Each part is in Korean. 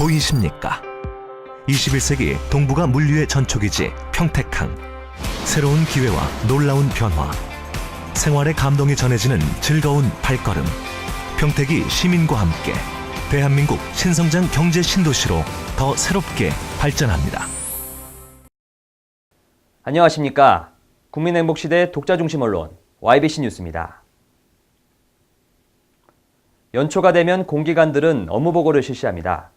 보이십니까? 21세기 동북아 물류의 전초기지 평택항. 새로운 기회와 놀라운 변화. 생활의 감동이 전해지는 즐거운 발걸음. 평택이 시민과 함께 대한민국 신성장 경제 신도시로 더 새롭게 발전합니다. 안녕하십니까. 국민행복시대 독자중심 언론 YBC 뉴스입니다. 연초가 되면 공기관들은 업무보고를 실시합니다.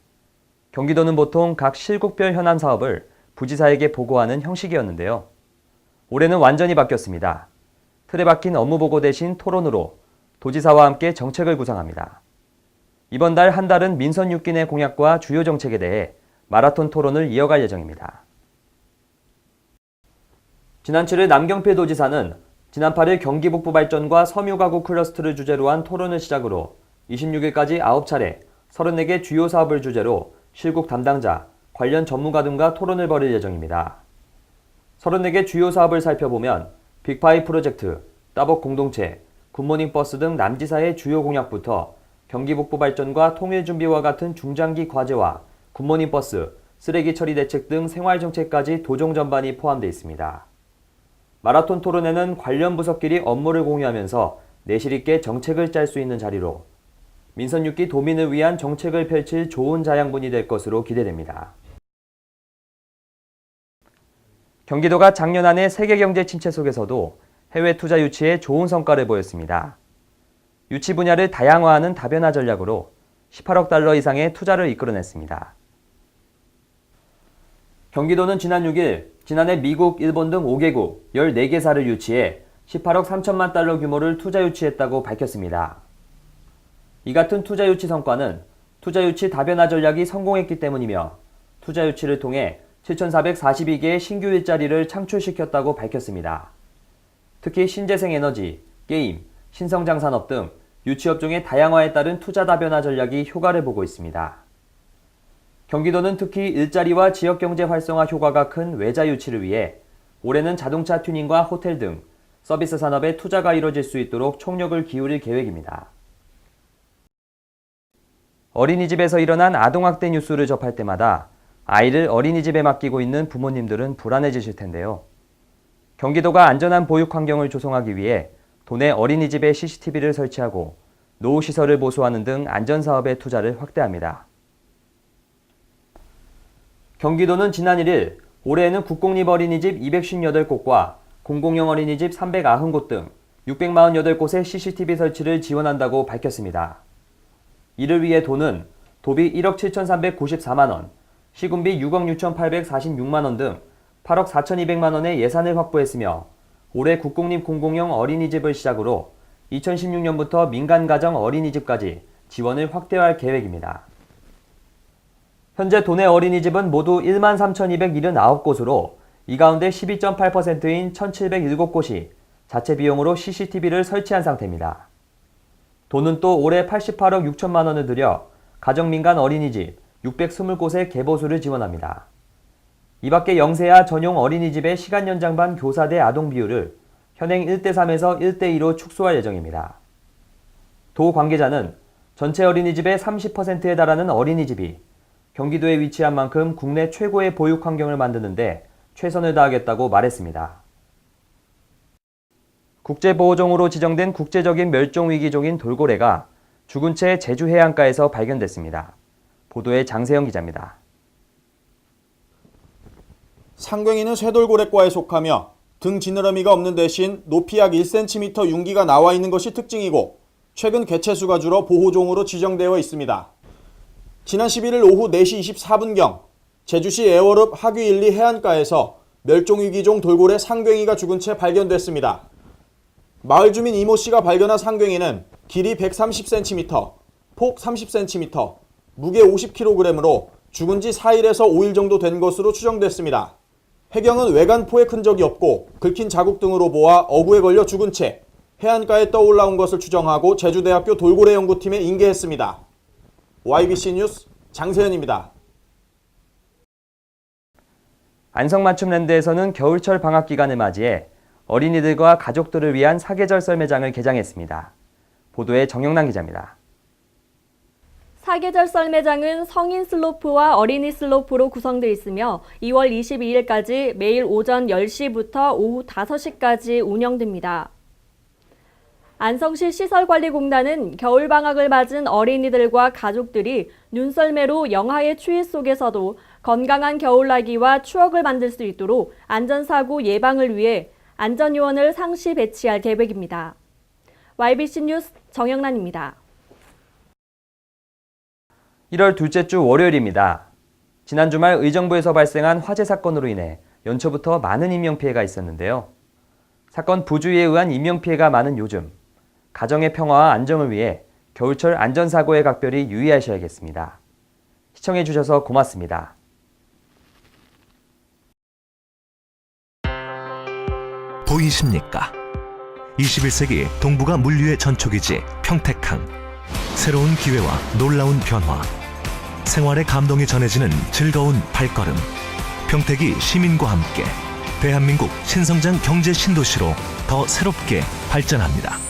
경기도는 보통 각 실국별 현안 사업을 부지사에게 보고하는 형식이었는데요. 올해는 완전히 바뀌었습니다. 틀에 박힌 업무보고 대신 토론으로 도지사와 함께 정책을 구상합니다. 이번 달 한 달은 민선 6기내 공약과 주요 정책에 대해 마라톤 토론을 이어갈 예정입니다. 지난 7일 남경필 도지사는 지난 8일 경기 북부 발전과 섬유가구 클러스터를 주제로 한 토론을 시작으로 26일까지 9차례 34개 주요 사업을 주제로 실국 담당자, 관련 전문가 등과 토론을 벌일 예정입니다. 34개 주요 사업을 살펴보면 빅파이 프로젝트, 따복 공동체, 굿모닝 버스 등 남지사의 주요 공약부터 경기 북부 발전과 통일 준비와 같은 중장기 과제와 굿모닝 버스, 쓰레기 처리 대책 등 생활 정책까지 도정 전반이 포함되어 있습니다. 마라톤 토론에는 관련 부서끼리 업무를 공유하면서 내실 있게 정책을 짤 수 있는 자리로 민선 6기 도민을 위한 정책을 펼칠 좋은 자양분이 될 것으로 기대됩니다. 경기도가 작년 한 해 세계 경제 침체 속에서도 해외 투자 유치에 좋은 성과를 보였습니다. 유치 분야를 다양화하는 다변화 전략으로 18억 달러 이상의 투자를 이끌어냈습니다. 경기도는 지난 6일 지난해 미국, 일본 등 5개국 14개사를 유치해 18억 3천만 달러 규모를 투자 유치했다고 밝혔습니다. 이 같은 투자 유치 성과는 투자 유치 다변화 전략이 성공했기 때문이며 투자 유치를 통해 7,442개의 신규 일자리를 창출시켰다고 밝혔습니다. 특히 신재생에너지, 게임, 신성장산업 등 유치업종의 다양화에 따른 투자 다변화 전략이 효과를 보고 있습니다. 경기도는 특히 일자리와 지역경제 활성화 효과가 큰 외자 유치를 위해 올해는 자동차 튜닝과 호텔 등 서비스 산업에 투자가 이뤄질 수 있도록 총력을 기울일 계획입니다. 어린이집에서 일어난 아동학대 뉴스를 접할 때마다 아이를 어린이집에 맡기고 있는 부모님들은 불안해지실 텐데요. 경기도가 안전한 보육 환경을 조성하기 위해 도내 어린이집에 CCTV를 설치하고 노후시설을 보수하는 등 안전사업에 투자를 확대합니다. 경기도는 지난 1일 올해에는 국공립 어린이집 258곳과 공공형 어린이집 390곳 등 648곳의 CCTV 설치를 지원한다고 밝혔습니다. 이를 위해 도는 도비 1억 7,394만 원, 시군비 6억 6,846만 원 등 8억 4,200만 원의 예산을 확보했으며 올해 국공립 공공형 어린이집을 시작으로 2016년부터 민간가정 어린이집까지 지원을 확대할 계획입니다. 현재 도내 어린이집은 모두 13,279곳으로 이 가운데 12.8%인 1,707곳이 자체 비용으로 CCTV를 설치한 상태입니다. 도는 또 올해 88억 6천만 원을 들여 가정민간 어린이집 620곳의 개보수를 지원합니다. 이 밖에 영세아 전용 어린이집의 시간 연장반 교사 대 아동 비율을 현행 1대3에서 1대2로 축소할 예정입니다. 도 관계자는 전체 어린이집의 30%에 달하는 어린이집이 경기도에 위치한 만큼 국내 최고의 보육 환경을 만드는데 최선을 다하겠다고 말했습니다. 국제보호종으로 지정된 국제적인 멸종위기종인 돌고래가 죽은 채 제주 해안가에서 발견됐습니다. 보도에 장세영 기자입니다. 상괭이는 쇠돌고래과에 속하며 등 지느러미가 없는 대신 높이 약 1cm 융기가 나와 있는 것이 특징이고 최근 개체수가 줄어 보호종으로 지정되어 있습니다. 지난 11일 오후 4시 24분경 제주시 애월읍 하귀 1, 2 해안가에서 멸종위기종 돌고래 상괭이가 죽은 채 발견됐습니다. 마을 주민 이모 씨가 발견한 상괭이는 길이 130cm, 폭 30cm, 무게 50kg으로 죽은 지 4일에서 5일 정도 된 것으로 추정됐습니다. 해경은 외관포에 큰 적이 없고 긁힌 자국 등으로 보아 어구에 걸려 죽은 채 해안가에 떠올라온 것을 추정하고 제주대학교 돌고래 연구팀에 인계했습니다. YBC 뉴스 장세현입니다. 안성맞춤랜드에서는 겨울철 방학 기간을 맞이해 어린이들과 가족들을 위한 사계절 썰매장을 개장했습니다. 보도에 정영란 기자입니다. 사계절 썰매장은 성인 슬로프와 어린이 슬로프로 구성되어 있으며 2월 22일까지 매일 오전 10시부터 오후 5시까지 운영됩니다. 안성시 시설관리공단은 겨울방학을 맞은 어린이들과 가족들이 눈썰매로 영하의 추위 속에서도 건강한 겨울나기와 추억을 만들 수 있도록 안전사고 예방을 위해 안전요원을 상시 배치할 계획입니다. YBC 뉴스 정영란입니다. 1월 둘째 주 월요일입니다. 지난 주말 의정부에서 발생한 화재 사건으로 인해 연초부터 많은 인명피해가 있었는데요. 사건 부주의에 의한 인명피해가 많은 요즘, 가정의 평화와 안정을 위해 겨울철 안전사고에 각별히 유의하셔야겠습니다. 시청해주셔서 고맙습니다. 보이십니까? 21세기 동북아 물류의 전초기지 평택항. 새로운 기회와 놀라운 변화. 생활의 감동이 전해지는 즐거운 발걸음. 평택이 시민과 함께 대한민국 신성장 경제 신도시로 더 새롭게 발전합니다.